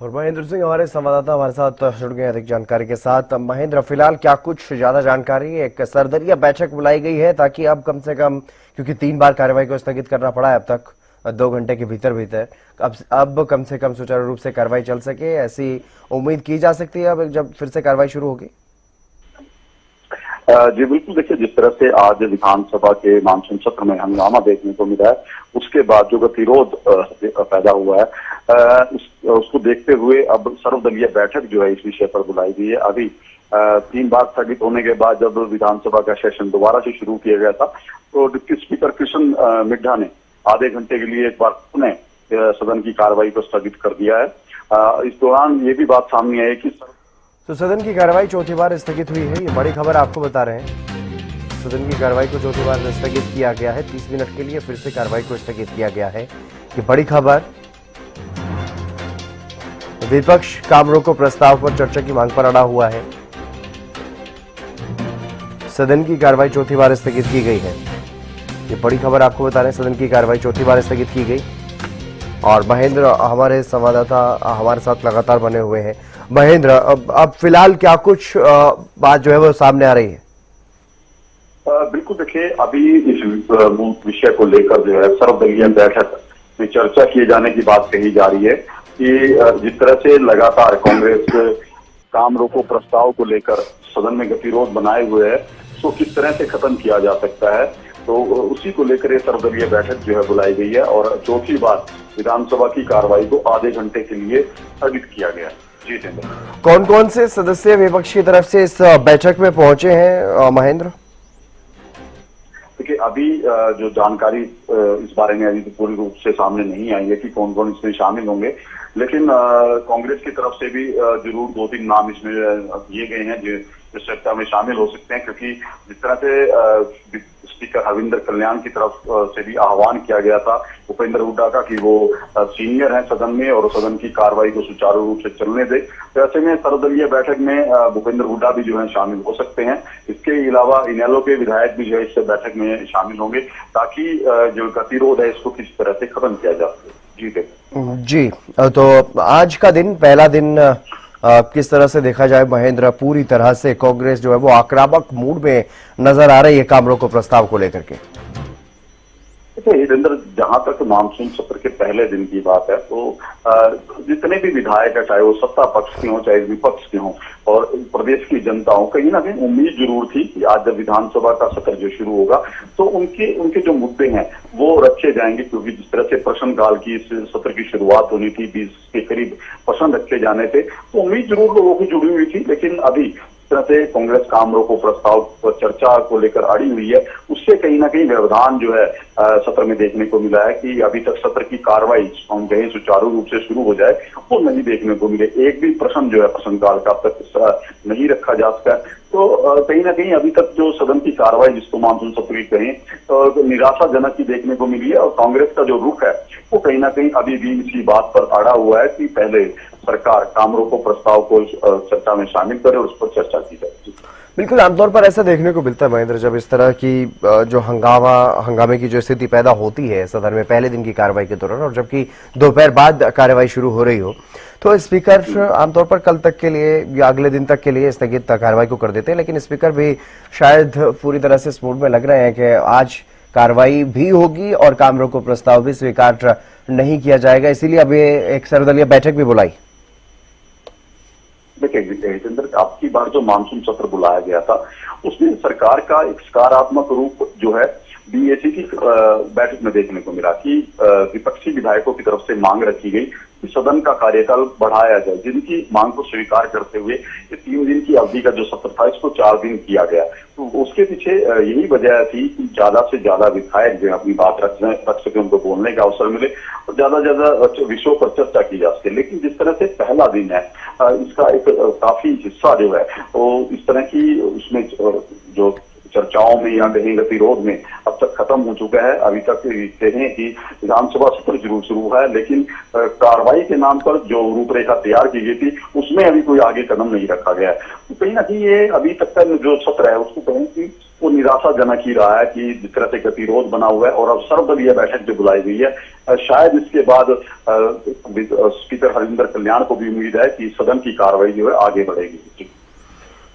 और महेंद्र सिंह हमारे संवाददाता हमारे साथ जुड़ गए अधिक जानकारी के साथ। महेंद्र, फिलहाल क्या कुछ ज्यादा जानकारी? एक सर्वदलीय बैठक बुलाई गई है ताकि अब कम से कम, क्योंकि 3 बार कार्रवाई को स्थगित करना पड़ा है अब तक 2 घंटे के भीतर भीतर, अब कम से कम सुचारू रूप से कार्रवाई चल सके, ऐसी उम्मीद की जा सकती है अब जब फिर से कार्रवाई शुरू होगी? जी बिल्कुल, देखिए जिस तरह से आज विधानसभा के मानसून सत्र में हंगामा देखने को मिला है, उसके बाद जो गतिरोध पैदा हुआ है, उसको देखते हुए अब सर्वदलीय बैठक जो है इस विषय पर बुलाई गई है। अभी 3 बार स्थगित होने के बाद जब विधानसभा का सेशन दोबारा से शुरू किया गया था, तो डिप्टी स्पीकर कृष्ण मिड्ढा ने आधे घंटे के लिए एक बार पुनः सदन की कार्रवाई को स्थगित कर दिया है। इस दौरान ये भी बात सामने आई कि तो सदन की कार्रवाई चौथी बार स्थगित हुई है, ये बड़ी खबर आपको बता रहे हैं। सदन की कार्रवाई को चौथी बार स्थगित किया गया है, 30 मिनट के लिए फिर से कार्रवाई को स्थगित किया गया है, ये बड़ी खबर। विपक्ष काम रोको प्रस्ताव पर चर्चा की मांग पर अड़ा हुआ है। सदन की कार्रवाई चौथी बार स्थगित की गई है, ये बड़ी खबर आपको बता रहे हैं। सदन की कार्रवाई चौथी बार स्थगित की गई और महेंद्र हमारे संवाददाता हमारे साथ लगातार बने हुए हैं। महेंद्र, अब फिलहाल क्या कुछ बात जो है वो सामने आ रही है? बिल्कुल, देखिए अभी इस विषय को लेकर जो है सर्वदलीय बैठक में चर्चा किए जाने की बात कही जा रही है कि जिस तरह से लगातार कांग्रेस काम रोको प्रस्ताव को लेकर सदन में गतिरोध बनाए हुए है, तो किस तरह से खत्म किया जा सकता है, तो उसी को लेकर ये सर्वदलीय बैठक जो है बुलाई गई है और चौथी बार विधानसभा की कार्रवाई को आधे घंटे के लिए स्थगित किया गया। जी जितेंद्र, कौन कौन से सदस्य विपक्ष की तरफ से इस बैठक में पहुंचे हैं महेंद्र? देखिए अभी जो जानकारी इस बारे में अभी तो पूरी रूप से सामने नहीं आई है कि कौन कौन इसमें शामिल होंगे, लेकिन कांग्रेस की तरफ से भी जरूर 2-3 नाम इसमें दिए गए हैं जो इस चर्चा में शामिल हो सकते हैं, क्योंकि जिस तरह से स्पीकर हरविंदर कल्याण की तरफ से भी आह्वान किया गया था भूपेंद्र हुड्डा का कि वो सीनियर हैं सदन में और सदन की कार्रवाई को सुचारू रूप से चलने दे, तो ऐसे में सर्वदलीय बैठक में भूपेंद्र हुड्डा भी जो है शामिल हो सकते हैं। इसके अलावा इनेलो के विधायक भी जो है इस बैठक में शामिल होंगे ताकि जो गतिरोध है इसको किस तरह से खत्म किया जा सके। जी, तो आज का दिन, पहला दिन किस तरह से देखा जाए महेंद्र? पूरी तरह से कांग्रेस जो है वो आक्रामक मूड में नजर आ रही है काम रोको प्रस्ताव को लेकर के। देखिए हितेंद्र, जहां तक मानसून सत्र के पहले दिन की बात है, तो जितने भी विधायक है, चाहे वो सत्ता पक्ष के हों चाहे विपक्ष के हों और प्रदेश की जनता हो, कहीं ना कहीं उम्मीद जरूर थी कि आज जब विधानसभा का सत्र जो शुरू होगा तो उनके जो मुद्दे हैं वो रखे जाएंगे, क्योंकि जिस तरह से प्रश्नकाल की इस सत्र की शुरुआत होनी थी, 20 के करीब प्रश्न रखे जाने थे, तो उम्मीद जरूर लोगों की जुड़ी हुई थी। लेकिन अभी तरह से कांग्रेस काम रोको प्रस्ताव पर चर्चा को लेकर अड़ी हुई है, उससे कहीं ना कहीं व्यवधान जो है सत्र में देखने को मिला है कि अभी तक सत्र की कार्रवाई हम कहीं सुचारू रूप से शुरू हो जाए वो नहीं देखने को मिले। एक भी प्रश्न जो है प्रश्नकाल का अब तक नहीं रखा जा सका, तो कहीं ना कहीं अभी तक जो सदन की कार्रवाई जिसको मानसून सत्र की कहें तो निराशाजनक ही देखने को मिली है और कांग्रेस का जो रुख है वो कहीं ना कहीं अभी भी इसी बात पर अड़ा हुआ है कि पहले सरकार काम रोको प्रस्ताव को चर्चा में शामिल करे और उस पर चर्चा की जाए। बिल्कुल, आमतौर पर ऐसा देखने को मिलता है महेंद्र, जब इस तरह की जो हंगामे की जो स्थिति पैदा होती है सदन में पहले दिन की कार्रवाई के दौरान और जबकि दोपहर बाद कार्रवाई शुरू हो रही हो, तो स्पीकर आमतौर पर कल तक के लिए या अगले दिन तक के लिए स्थगित कार्रवाई को कर देते हैं, लेकिन स्पीकर भी शायद पूरी तरह से इस मूड में लग रहे हैं कि आज कार्रवाई भी होगी और काम रोको प्रस्ताव भी स्वीकार नहीं किया जाएगा, इसीलिए अब ये एक सर्वदलीय बैठक भी बुलाई। देखिए जितेंद्र, आपकी बार जो मानसून सत्र बुलाया गया था उसमें सरकार का एक सकारात्मक रूप जो है बीएसी की बैठक में देखने को मिला कि विपक्षी विधायकों की तरफ से मांग रखी गई कि सदन का कार्यकाल बढ़ाया जाए, जिनकी मांग को स्वीकार करते हुए ये 3 दिन की अवधि का जो सत्र था इसको 4 दिन किया गया। तो उसके पीछे यही वजह थी कि ज्यादा से ज्यादा विधायक जो है अपनी बात रख सके, उनको बोलने का अवसर मिले और ज्यादा ज्यादा विषयों पर चर्चा की जा सके। लेकिन जिस तरह से पहला दिन है इसका एक काफी हिस्सा जो है वो इस तरह की उसमें जो चर्चाओं में या कहीं गतिरोध में अब तक खत्म हो चुका है। अभी तक कहें कि विधानसभा सत्र जरूर शुरू है, लेकिन कार्रवाई के नाम पर जो रूपरेखा तैयार की गई थी उसमें अभी कोई आगे कदम नहीं रखा गया है। तो कहीं ना कहीं ये अभी तक का जो सत्र है उसको कहें कि वो निराशाजनक ही रहा है कि जिस तरह से गतिरोध बना हुआ है। और अब सर्वदलीय बैठक जो बुलाई गई है, शायद इसके बाद स्पीकर हरिंदर कल्याण को भी उम्मीद है कि सदन की कार्रवाई जो है आगे बढ़ेगी।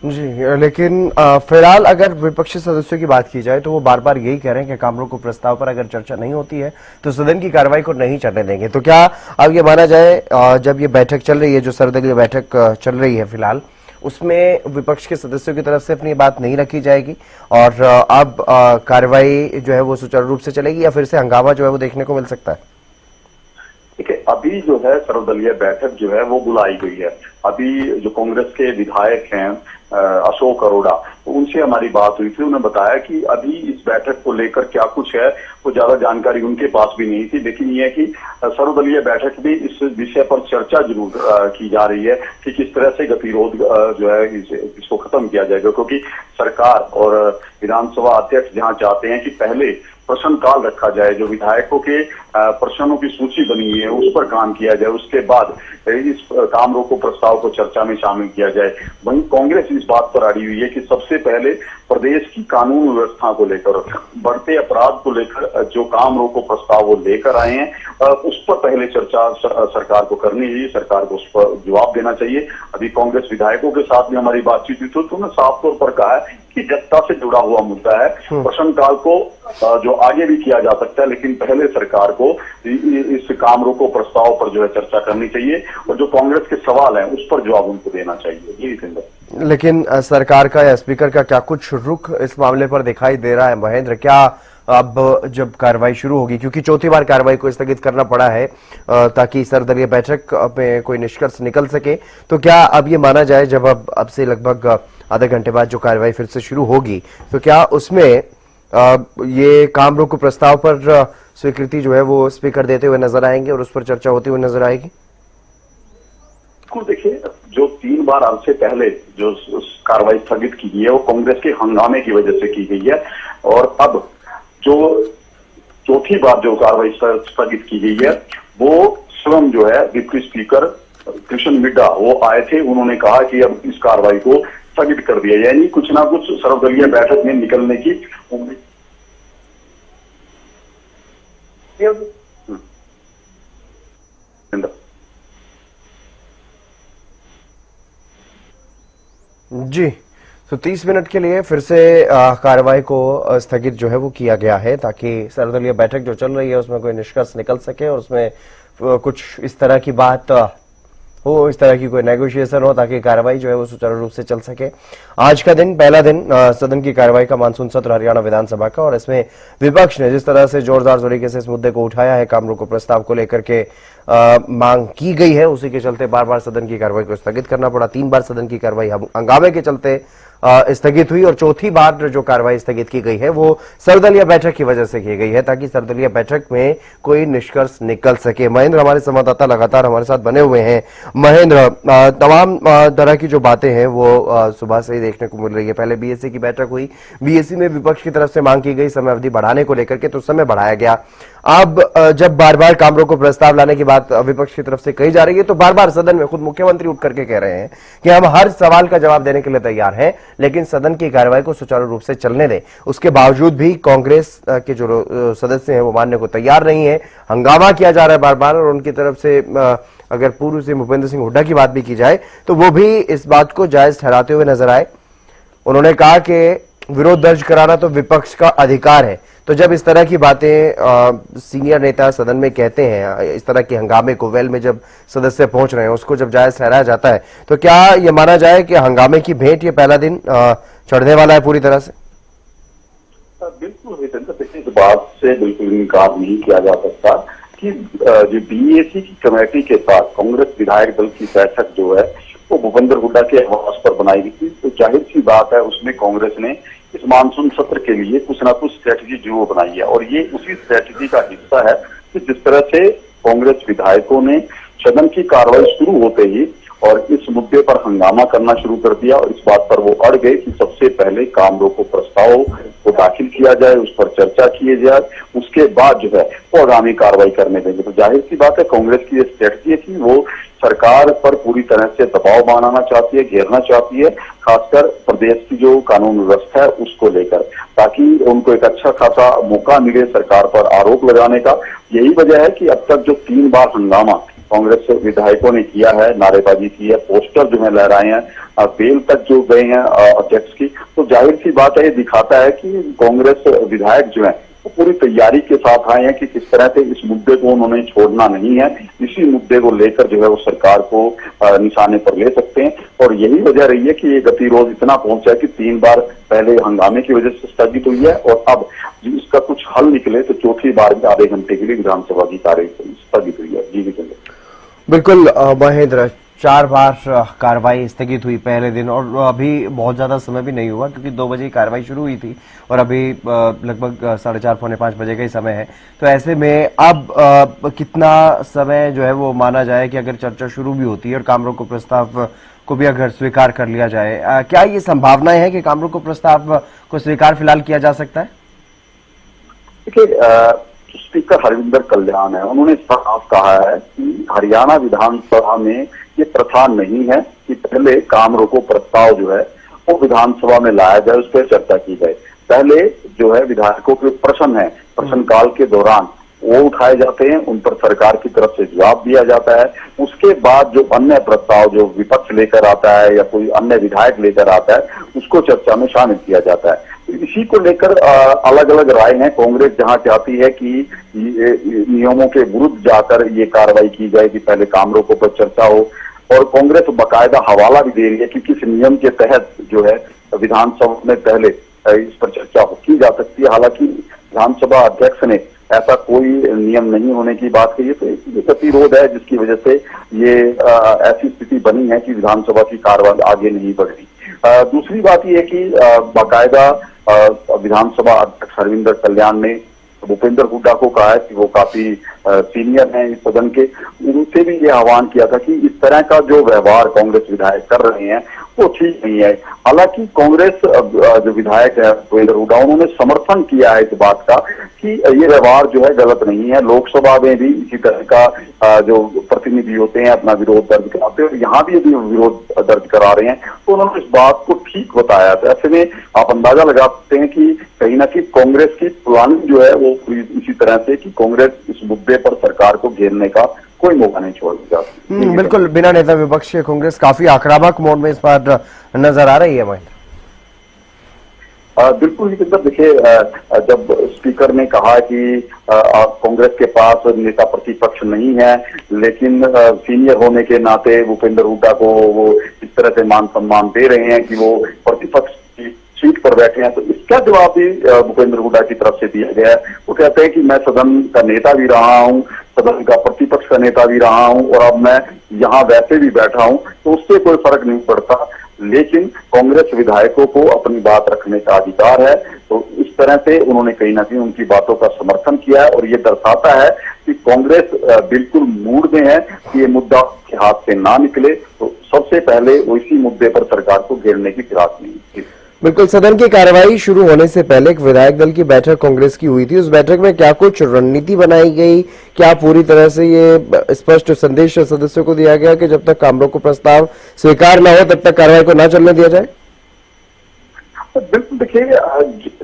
जी, लेकिन फिलहाल अगर विपक्षी सदस्यों की बात की जाए तो वो बार बार यही कह रहे हैं कि काम रोको प्रस्ताव पर अगर चर्चा नहीं होती है तो सदन की कार्रवाई को नहीं चलने देंगे। तो क्या अब ये माना जाए जब ये बैठक चल रही है, जो सर्वदलीय बैठक चल रही है फिलहाल, उसमें विपक्ष के सदस्यों की तरफ से अपनी बात नहीं रखी जाएगी और अब कार्रवाई जो है वो सुचारू रूप से चलेगी या फिर से हंगामा जो है वो देखने को मिल सकता है? देखिए, अभी जो है सर्वदलीय बैठक जो है वो बुलाई गई है। अभी जो कांग्रेस के विधायक हैं अशोक अरोड़ा, तो उनसे हमारी बात हुई थी। उन्होंने बताया कि अभी इस बैठक को लेकर क्या कुछ है वो ज्यादा जानकारी उनके पास भी नहीं थी, लेकिन ये है कि सर्वदलीय बैठक में इस विषय पर चर्चा जरूर की जा रही है कि किस तरह से गतिरोध जो है इसको खत्म किया जाएगा। क्योंकि सरकार और विधानसभा अध्यक्ष जहां चाहते हैं कि पहले प्रश्न काल रखा जाए, जो विधायकों के प्रश्नों की सूची बनी हुई है उस पर काम किया जाए, उसके बाद इस काम रोको प्रस्ताव को चर्चा में शामिल किया जाए। वहीं कांग्रेस इस बात पर अड़ी हुई है कि सबसे पहले प्रदेश की कानून व्यवस्था को लेकर, बढ़ते अपराध को लेकर जो काम रोको प्रस्ताव वो लेकर आए हैं उस पर पहले चर्चा सरकार को करनी चाहिए, सरकार को उस पर जवाब देना चाहिए। अभी कांग्रेस विधायकों के साथ भी हमारी बातचीत हुई तो उन्होंने साफ तौर पर कहा है कि जनता से जुड़ा हुआ मुद्दा है, प्रश्नकाल को जो आगे भी किया जा सकता है, लेकिन पहले सरकार को इस काम रोको प्रस्ताव पर जो है चर्चा करनी चाहिए और जो कांग्रेस के सवाल हैं उस पर जवाब उनको देना चाहिए। ये जितेंद्र। लेकिन सरकार का या स्पीकर का क्या कुछ रुख इस मामले पर दिखाई दे रहा है महेंद्र? क्या अब जब कार्रवाई शुरू होगी, क्योंकि चौथी बार कार्रवाई को स्थगित करना पड़ा है ताकि सर्वदलीय बैठक में कोई निष्कर्ष निकल सके, तो क्या अब ये माना जाए जब अब से लगभग आधे घंटे बाद जो कार्रवाई फिर से शुरू होगी तो क्या उसमें ये काम रोको प्रस्ताव पर स्वीकृति जो है वो स्पीकर देते हुए नजर आएंगे और उस पर चर्चा होती हुई नजर आएगी? देखिए, जो 3 बार अब से पहले जो कार्रवाई स्थगित की गई है वो कांग्रेस के हंगामे की वजह से की गई है और अब जो चौथी बार जो कार्रवाई स्थगित की गई है वो स्वयं जो है डिप्टी स्पीकर कृष्ण मिड्डा वो आए थे। उन्होंने कहा कि अब इस कार्रवाई को स्थगित कर दिया, यानी कुछ ना कुछ सर्वदलीय बैठक में निकलने की उम्मीद। जी, तो 30 मिनट के लिए फिर से कार्रवाई को स्थगित जो है वो किया गया है ताकि सर्वदलीय बैठक जो चल रही है उसमें कोई निष्कर्ष निकल सके और उसमें कुछ इस तरह की बात हो, इस तरह की कोई नेगोशिएशन हो ताकि कार्रवाई जो है वो सुचारू रूप से चल सके। आज का दिन, पहला दिन सदन की कार्रवाई का मानसून सत्र हरियाणा विधानसभा का, और इसमें विपक्ष ने जिस तरह से जोरदार तरीके से इस मुद्दे को उठाया है, काम रोको प्रस्ताव को लेकर के मांग की गई है, उसी के चलते बार बार सदन की कार्रवाई को स्थगित करना पड़ा। 3 बार सदन की कार्रवाई हंगामे के चलते स्थगित हुई और चौथी बार जो कार्रवाई स्थगित की गई है वो सर्वदलीय बैठक की वजह से की गई है ताकि सर्वदलीय बैठक में कोई निष्कर्ष निकल सके। महेंद्र हमारे संवाददाता लगातार हमारे साथ बने हुए हैं। महेंद्र, तमाम तरह की जो बातें हैं वो सुबह से ही देखने को मिल रही है। पहले बीएससी की बैठक हुई, बीएससी में विपक्ष की तरफ से मांग की गई समय अवधि बढ़ाने को लेकर के, तो समय बढ़ाया गया। अब जब बार बार काम रोको प्रस्ताव लाने की बात विपक्ष की तरफ से कही जा रही है तो बार बार सदन में खुद मुख्यमंत्री उठ करके कह रहे हैं कि हम हर सवाल का जवाब देने के लिए तैयार हैं, लेकिन सदन की कार्रवाई को सुचारू रूप से चलने दें। उसके बावजूद भी कांग्रेस के जो सदस्य हैं वो मानने को तैयार नहीं है, हंगामा किया जा रहा है बार बार। और उनकी तरफ से अगर पूर्व सीएम भूपेंद्र सिंह हुड्डा की बात भी की जाए तो वो भी इस बात को जायज ठहराते हुए नजर आए। उन्होंने कहा कि विरोध दर्ज कराना तो विपक्ष का अधिकार है। तो जब इस तरह की बातें सीनियर नेता सदन में कहते हैं, इस तरह के हंगामे को, वेल में जब सदस्य पहुंच रहे हैं उसको जब जायज ठहराया जाता है, तो क्या यह माना जाए कि हंगामे की भेंट ये पहला दिन चढ़ने वाला है पूरी तरह से? बिल्कुल, देखिए, इस बात से बिल्कुल इनकार नहीं किया जा सकता कि जो बीएससी की कमेटी के साथ कांग्रेस विधायक दल की बैठक जो है वो भूपेंद्र हुड्डा के आवास पर बनाई गई थी। तो जाहिर सी बात है उसमें कांग्रेस ने इस मानसून सत्र के लिए कुछ ना कुछ स्ट्रेटजी जरूर बनाई है और ये उसी स्ट्रेटजी का हिस्सा है कि जिस तरह से कांग्रेस विधायकों ने सदन की कार्रवाई शुरू होते ही और इस मुद्दे पर हंगामा करना शुरू कर दिया और इस बात पर वो अड़ गए कि सबसे पहले काम रोको प्रस्ताव को दाखिल किया जाए, उस पर चर्चा की जाए, उसके बाद जो है वो आगामी कार्रवाई करने देंगे। तो जाहिर सी बात है कांग्रेस की ये स्ट्रेटजी है कि वो सरकार पर पूरी तरह से दबाव बनाना चाहती है, घेरना चाहती है, खासकर प्रदेश की जो कानून व्यवस्था है उसको लेकर, ताकि उनको एक अच्छा खासा मौका मिले सरकार पर आरोप लगाने का। यही वजह है कि अब तक जो 3 बार हंगामा कांग्रेस विधायकों ने किया है, नारेबाजी की है, पोस्टर जो है लहराए हैं, बेल तक जो गए हैं अध्यक्ष की, तो जाहिर सी बात है, ये दिखाता है कि कांग्रेस विधायक जो है वो पूरी तैयारी के साथ आए हैं कि किस तरह से इस मुद्दे को उन्होंने छोड़ना नहीं है। इसी मुद्दे को लेकर जो है वो सरकार को निशाने पर ले सकते हैं, और यही वजह रही है कि ये गतिरोध इतना पहुंचा है कि 3 बार पहले हंगामे की वजह से स्थगित हुई है, और अब इसका कुछ हल निकले तो चौथी बार में आधे घंटे के लिए विधानसभा की कार्यवाही स्थगित हुई है। जी विजय। बिल्कुल महेंद्र, 4 बार कार्रवाई स्थगित हुई पहले दिन, और अभी बहुत ज्यादा समय भी नहीं हुआ क्योंकि 2 बजे कार्रवाई शुरू हुई थी और अभी लगभग 4:30 पौने 5 बजे का ही समय है। तो ऐसे में अब कितना समय जो है वो माना जाए कि अगर चर्चा शुरू भी होती है और काम रोको प्रस्ताव को भी अगर स्वीकार कर लिया जाए, क्या ये संभावनाएं है कि काम रोको प्रस्ताव को स्वीकार फिलहाल किया जा सकता है? देखिए, स्पीकर हरविंदर कल्याण है, उन्होंने साफ कहा है कि हरियाणा विधानसभा में ये प्रथा नहीं है कि पहले काम रोको प्रस्ताव जो है वो विधानसभा में लाया जाए, उस पर चर्चा की जाए। पहले जो है विधायकों के प्रश्न है, प्रश्नकाल के दौरान वो उठाए जाते हैं, उन पर सरकार की तरफ से जवाब दिया जाता है। उसके बाद जो अन्य प्रस्ताव जो विपक्ष लेकर आता है या कोई अन्य विधायक लेकर आता है उसको चर्चा में शामिल किया जाता है। इसी को लेकर अलग अलग राय है। कांग्रेस जहां चाहती है कि नियमों के विरुद्ध जाकर ये कार्रवाई की जाए कि पहले काम रोको पर चर्चा हो, और कांग्रेस बाकायदा हवाला भी दे रही है कि किस नियम के तहत जो है विधानसभा में पहले इस पर चर्चा की जा सकती है। हालांकि विधानसभा अध्यक्ष ने ऐसा कोई नियम नहीं होने की बात कही है, तो ये गतिरोध है जिसकी वजह से ये ऐसी स्थिति बनी है कि विधानसभा की कार्रवाई आगे नहीं बढ़ रही। दूसरी बात यह है कि बाकायदा विधानसभा अध्यक्ष हरविंदर कल्याण ने भूपेंद्र हुड्डा को कहा है कि वो काफी सीनियर हैं इस सदन के, उनसे भी ये आह्वान किया था कि इस तरह का जो व्यवहार कांग्रेस विधायक कर रहे हैं वो ठीक नहीं है। हालांकि कांग्रेस जो विधायक है भूपेंद्र हुड्डा, उन्होंने समर्थन किया है इस बात का कि ये व्यवहार जो है गलत नहीं है। लोकसभा में भी इसी तरह का जो प्रतिनिधि होते हैं अपना विरोध दर्ज कराते हैं, यहाँ भी यदि विरोध दर्ज करा रहे हैं तो उन्होंने इस बात को ठीक बताया। तो ऐसे में आप अंदाजा लगा सकते हैं कि कहीं ना कहीं कांग्रेस की प्लानिंग जो है वो इसी तरह से कि कांग्रेस इस मुद्दे पर सरकार को घेरने का कोई मौका नहीं छोड़ेगा। बिल्कुल, बिना नेता विपक्ष के कांग्रेस काफी आक्रामक मोड में इस बार नजर आ रही है महेंद्र। बिल्कुल जितेंद्र, देखिए, जब स्पीकर ने कहा कि कांग्रेस के पास नेता प्रतिपक्ष नहीं है, लेकिन सीनियर होने के नाते भूपेंद्र हुड्डा को वो इस तरह से मान सम्मान दे रहे हैं कि वो प्रतिपक्ष की सीट पर बैठे हैं, तो इसका जवाब भी भूपेंद्र हुड्डा की तरफ से दिया गया है। वो कहते हैं कि मैं सदन का नेता भी रहा हूं, सदन का प्रतिपक्ष का नेता भी रहा हूं, और अब मैं यहाँ वैसे भी बैठा हूं, तो उससे कोई फर्क नहीं पड़ता, लेकिन कांग्रेस विधायकों को अपनी बात रखने का अधिकार है। तो इस तरह से उन्होंने कहीं ना कहीं उनकी बातों का समर्थन किया है, और ये दर्शाता है कि कांग्रेस बिल्कुल मूड में है कि ये मुद्दा के हाथ से ना निकले, तो सबसे पहले वो इसी मुद्दे पर सरकार को घेरने की फिराक में है। बिल्कुल, सदन की कार्यवाही शुरू होने से पहले एक विधायक दल की बैठक कांग्रेस की हुई थी। उस बैठक में क्या कुछ रणनीति बनाई गई? क्या पूरी तरह से ये स्पष्ट संदेश सदस्यों को दिया गया कि जब तक काम रोको प्रस्ताव स्वीकार न हो तब तक कार्रवाई को न चलने दिया जाए? बिल्कुल, देखिए,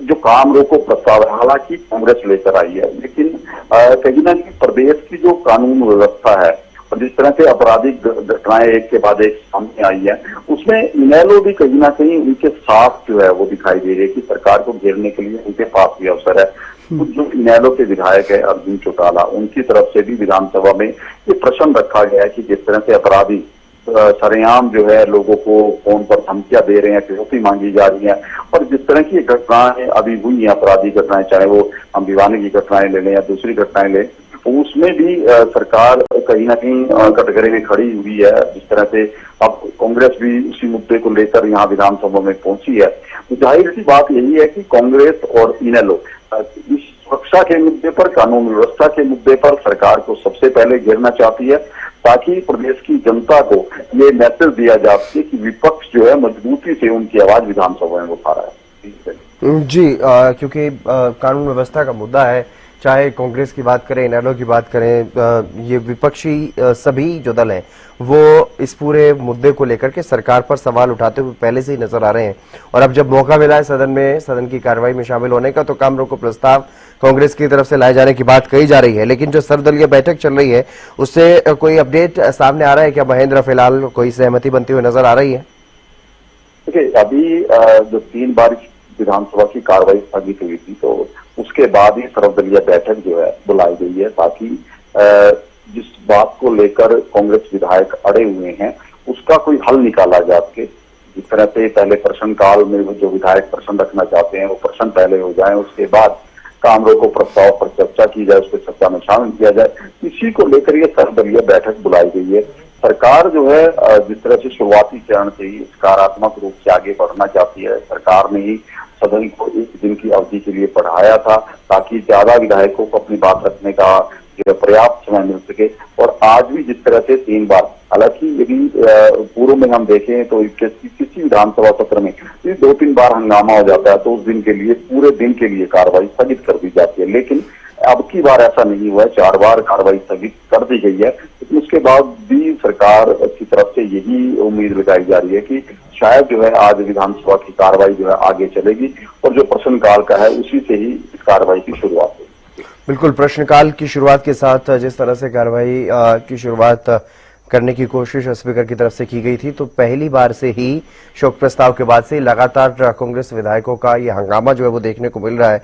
जो काम रोको प्रस्ताव है हालांकि कांग्रेस लेकर आई है, लेकिन कहीं ना कहीं प्रदेश की जो कानून व्यवस्था है और जिस तरह से आपराधिक घटनाएं एक के बाद एक सामने आई है, उसमें इनेलो भी कहीं ना कहीं उनके साथ जो है वो दिखाई दे रही है कि सरकार को घेरने के लिए उनके पास भी अवसर है। तो जो इनेलो के विधायक है अर्जुन चौटाला, उनकी तरफ से भी विधानसभा में ये प्रश्न रखा गया है कि जिस तरह से अपराधी सरेआम जो है लोगों को फोन पर धमकियां दे रहे हैं, फिरौती मांगी जा रही है, और जिस तरह की घटनाएं अभी हुई हैं, आपराधिक घटनाएं, चाहे वो हम दीवाने की घटनाएं ले लें या दूसरी घटनाएं लें, उसमें भी सरकार कहीं ना कहीं कटघरे में खड़ी हुई है। जिस तरह से अब कांग्रेस भी उसी मुद्दे को लेकर यहाँ विधानसभा में पहुंची है, तो जाहिर सी बात यही है कि कांग्रेस और इनेलो इस सुरक्षा के मुद्दे पर, कानून व्यवस्था के मुद्दे पर सरकार को सबसे पहले घेरना चाहती है, ताकि प्रदेश की जनता को ये मैसेज दिया जा सके कि विपक्ष जो है मजबूती से उनकी आवाज विधानसभा में उठा रहा है। जी, क्योंकि कानून व्यवस्था का मुद्दा है, चाहे कांग्रेस की बात करें, इनेलो की बात करें, ये विपक्षी सभी जो दल हैं वो इस पूरे मुद्दे को लेकर के सरकार पर सवाल उठाते हुए पहले से ही नजर आ रहे हैं। और अब जब मौका मिला है सदन की कार्रवाई में शामिल होने का, तो काम रोको प्रस्ताव कांग्रेस की तरफ से लाए जाने की बात कही जा रही है। लेकिन जो सर्वदलीय बैठक चल रही है उससे कोई अपडेट सामने आ रहा है क्या महेंद्र? फिलहाल कोई सहमति बनती हुई नजर आ रही है? देखिए, अभी जो 3 बार विधानसभा की कार्रवाई स्थगित हुई थी, तो उसके बाद ही सर्वदलीय बैठक जो है बुलाई गई है, ताकि जिस बात को लेकर कांग्रेस विधायक अड़े हुए हैं उसका कोई हल निकाला जा सके। जिस तरह से पहले प्रश्नकाल में जो विधायक प्रश्न रखना चाहते हैं वो प्रश्न पहले हो जाए, उसके बाद काम रोको प्रस्ताव पर चर्चा की जाए, उसको चर्चा में शामिल किया जाए, इसी को लेकर ये सर्वदलीय बैठक बुलाई गई है। सरकार जो है जिस तरह से शुरुआती चरण से ही सकारात्मक रूप से आगे बढ़ना चाहती है। सरकार ने ही सदन को 1 दिन की अवधि के लिए बढ़ाया था ताकि ज्यादा विधायकों को अपनी बात रखने का जो पर्याप्त समय मिल सके। और आज भी जिस तरह से 3 बार, हालांकि यदि पूर्व में हम देखें तो किसी विधानसभा सत्र में 2-3 बार हंगामा हो जाता है तो उस दिन के लिए, पूरे दिन के लिए कार्रवाई स्थगित कर दी जाती है। लेकिन अब की बार ऐसा नहीं हुआ है, 4 बार कार्रवाई स्थगित कर दी गई है। लेकिन उसके बाद भी सरकार की तरफ से यही उम्मीद लगाई जा रही है कि शायद जो है आज विधानसभा की कार्रवाई जो है आगे चलेगी और जो प्रश्नकाल का है उसी से ही इस कार्रवाई की शुरुआत होगी। बिल्कुल, प्रश्नकाल की शुरुआत के साथ जिस तरह से कार्रवाई की शुरुआत करने की कोशिश स्पीकर की तरफ से की गई थी, तो पहली बार से ही शोक प्रस्ताव के बाद से लगातार कांग्रेस विधायकों का ये हंगामा जो है वो देखने को मिल रहा है।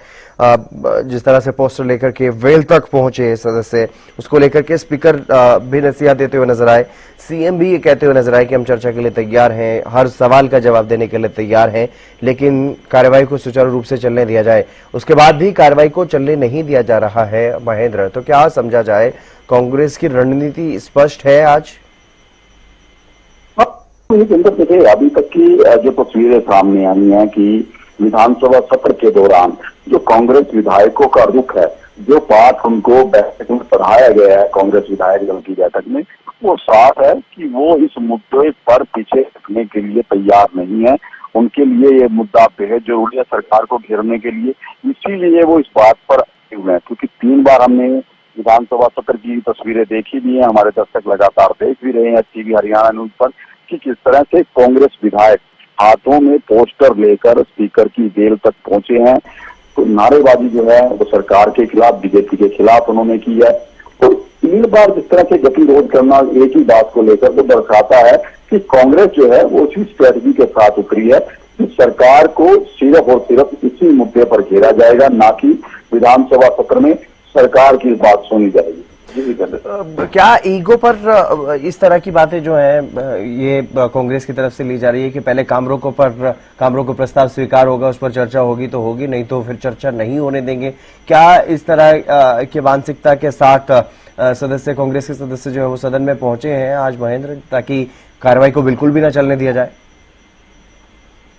जिस तरह से पोस्टर लेकर के वेल तक पहुंचे सदस्य, उसको लेकर के स्पीकर भी नसीहत देते हुए नजर आए, सीएम भी ये कहते हुए नजर आए कि हम चर्चा के लिए तैयार हैं, हर सवाल का जवाब देने के लिए तैयार हैं, लेकिन कार्रवाई को सुचारू रूप से चलने दिया जाए। उसके बाद भी कार्रवाई को चलने नहीं दिया जा रहा है महेंद्र, तो क्या समझा जाए? कांग्रेस की रणनीति स्पष्ट है आज? देखिए, अभी तक की जो तस्वीरें सामने आई हैं कि विधानसभा सत्र के दौरान जो कांग्रेस विधायकों का रुख है, जो बात उनको बैठक में पढ़ाया गया है कांग्रेस विधायक दल की बैठक में, वो साफ है कि वो इस मुद्दे पर पीछे हटने के लिए तैयार नहीं है। उनके लिए ये मुद्दा बेहद जरूरी है सरकार को घेरने के लिए, इसीलिए वो इस बात पर अड़े हुए हैं। क्योंकि 3 बार हमने विधानसभा सत्र की तस्वीरें देखी भी है, हमारे दर्शक लगातार देख भी रहे हैं टीवी हरियाणा न्यूज पर कि किस तरह से कांग्रेस विधायक हाथों में पोस्टर लेकर स्पीकर की बेल तक पहुंचे हैं। तो नारेबाजी जो है वो सरकार के खिलाफ, बीजेपी के खिलाफ उन्होंने की है। तो 3 बार जिस तरह से गतिरोध करना एक ही बात को लेकर वो दर्शाता है कि कांग्रेस जो है वो उसी स्ट्रेटजी के साथ उतरी है कि सरकार को सिर्फ और सिर्फ इसी मुद्दे पर घेरा जाएगा, ना कि विधानसभा सत्र में सरकार की बात सुनी जाएगी। क्या ईगो पर इस तरह की बातें जो है ये कांग्रेस की तरफ से ली जा रही है कि पहले काम रोको प्रस्ताव स्वीकार होगा, उस पर चर्चा होगी तो होगी, नहीं तो फिर चर्चा नहीं होने देंगे? क्या इस तरह की मानसिकता के साथ कांग्रेस के सदस्य जो है वो सदन में पहुंचे हैं आज महेंद्र, ताकि कार्रवाई को बिल्कुल भी ना चलने दिया जाए?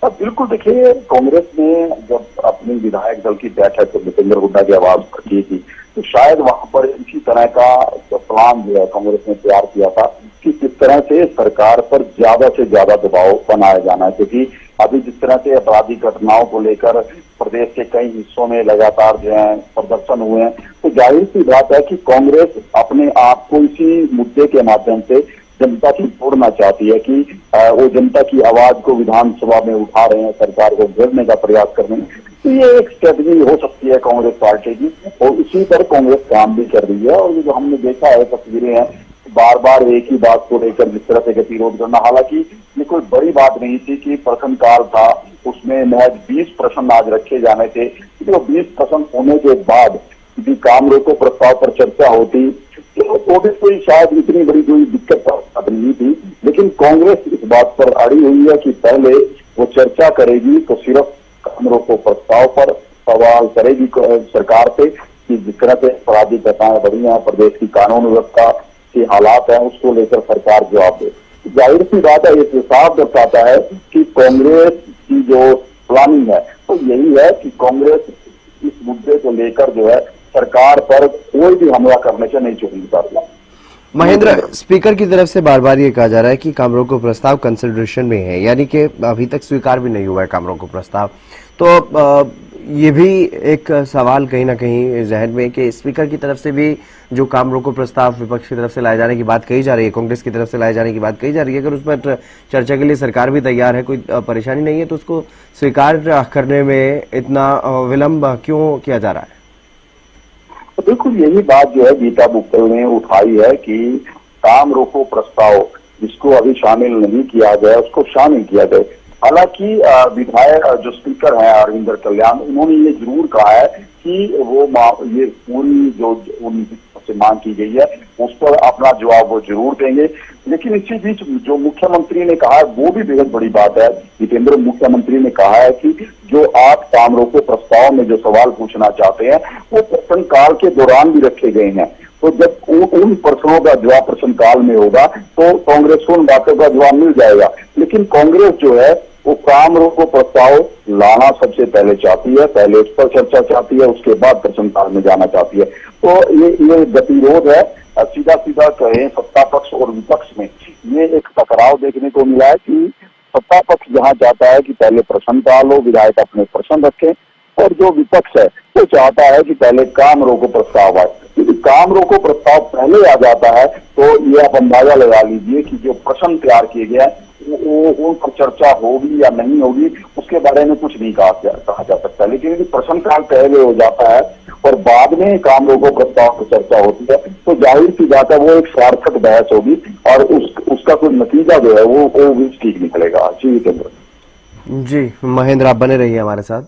बिल्कुल, देखिए, कांग्रेस ने जब अपनी विधायक दल की बैठक भूपेंद्र हुड्डा की आवाज पर की थी, तो शायद वहां पर इसी तरह का प्लान जो है कांग्रेस ने तैयार किया था कि किस तरह से सरकार पर ज्यादा से ज्यादा दबाव बनाया जाना है। क्योंकि अभी जिस तरह से आपराधिक घटनाओं को लेकर प्रदेश के कई हिस्सों में लगातार जो है प्रदर्शन हुए हैं, तो जाहिर सी बात है कि कांग्रेस अपने आप को इसी मुद्दे के माध्यम से जनता की जोड़ना चाहती है कि वो जनता की आवाज को विधानसभा में उठा रहे हैं, सरकार को घेरने का प्रयास कर रहे हैं। तो ये एक स्ट्रेटजी हो सकती है कांग्रेस पार्टी की, और इसी पर कांग्रेस काम भी कर रही है। और ये जो हमने देखा है तस्वीरें हैं, बार बार एक ही बात को लेकर जिस तरह से गतिरोध करना, हालांकि ये कोई बड़ी बात नहीं थी कि प्रश्नकाल था, उसमें महज 20 प्रश्न आज रखे जाने थे। तो 20 प्रश्न होने के बाद यदि काम रोको प्रस्ताव पर चर्चा होती तो भी कोई शायद इतनी बड़ी कोई दिक्कत नहीं थी। लेकिन कांग्रेस इस बात पर अड़ी हुई है कि पहले वो चर्चा करेगी तो सिर्फ काम रोको प्रस्ताव पर सवाल करेगी सरकार से कि जिस तरह से आपराधिक घटनाएं बढ़ी हैं, प्रदेश की कानून व्यवस्था के हालात हैं, उसको लेकर सरकार जवाब दे। जाहिर सी बात है, ये साफ दर्शाता है कि कांग्रेस की जो प्लानिंग है तो यही है कि कांग्रेस इस मुद्दे को लेकर जो है सरकार पर कोई भी हमला करने से नहीं चूकेगी। महेंद्र, स्पीकर की तरफ से बार बार ये कहा जा रहा है कि काम रोको प्रस्ताव कंसिडरेशन में है, यानी कि अभी तक स्वीकार भी नहीं हुआ है काम रोको प्रस्ताव। तो ये भी एक सवाल कहीं ना कहीं जहन में कि स्पीकर की तरफ से भी जो काम रोको प्रस्ताव विपक्ष की तरफ से लाए जाने की बात कही जा रही है, कांग्रेस की तरफ से लाए जाने की बात कही जा रही है, अगर उस पर चर्चा के लिए सरकार भी तैयार है, कोई परेशानी नहीं है, तो उसको स्वीकार करने में इतना विलंब क्यों किया जा रहा है? तो बिल्कुल यही बात जो है गीता बुक्कल ने उठाई है कि काम रोको प्रस्ताव जिसको अभी शामिल नहीं किया गया उसको शामिल किया जाए। हालांकि विधायक जो स्पीकर हैं अरविंदर कल्याण, उन्होंने ये जरूर कहा है कि वो ये पूरी जो उनसे मांग की गई है उस पर अपना जवाब वो जरूर देंगे। लेकिन इसी बीच जो मुख्यमंत्री ने कहा है वो भी बेहद बड़ी बात है। जितेंद्र मुख्यमंत्री ने कहा है कि जो आप काम रोको प्रस्ताव में जो सवाल पूछना चाहते हैं वो प्रश्नकाल के दौरान भी रखे गए हैं। तो जब उन प्रश्नों का जवाब प्रश्नकाल में होगा तो कांग्रेस को उन बातों का जवाब मिल जाएगा। लेकिन कांग्रेस जो है वो काम रोको प्रस्ताव लाना सबसे पहले चाहती है, पहले उस पर चर्चा चाहती है, उसके बाद प्रश्नकाल में जाना चाहती है। तो ये गतिरोध है, सीधा सीधा कहें सत्ता पक्ष और विपक्ष में ये एक टकराव देखने को मिला है कि सत्ता पक्ष जहां चाहता है कि पहले प्रश्नकाल हो, विधायक अपने प्रश्न रखें, और जो विपक्ष है वो चाहता है कि पहले काम रोको प्रस्ताव आए। यदि काम रोको प्रस्ताव पहले आ जाता है तो ये आप अंदाजा लगा लीजिए कि जो प्रश्न तैयार किए गए हैं वो उन पर चर्चा होगी या नहीं होगी उसके बारे में कुछ नहीं कहा जा सकता। लेकिन यदि प्रश्नकाल पहले हो जाता है और बाद में काम रोको प्रस्ताव पर चर्चा होती है तो जाहिर सी बात है वो एक सार्थक बहस होगी और उसका कोई नतीजा जो है वो भी ठीक निकलेगा। जी जितेंद्र। जी महेंद्र, आप बने रहिए हमारे साथ।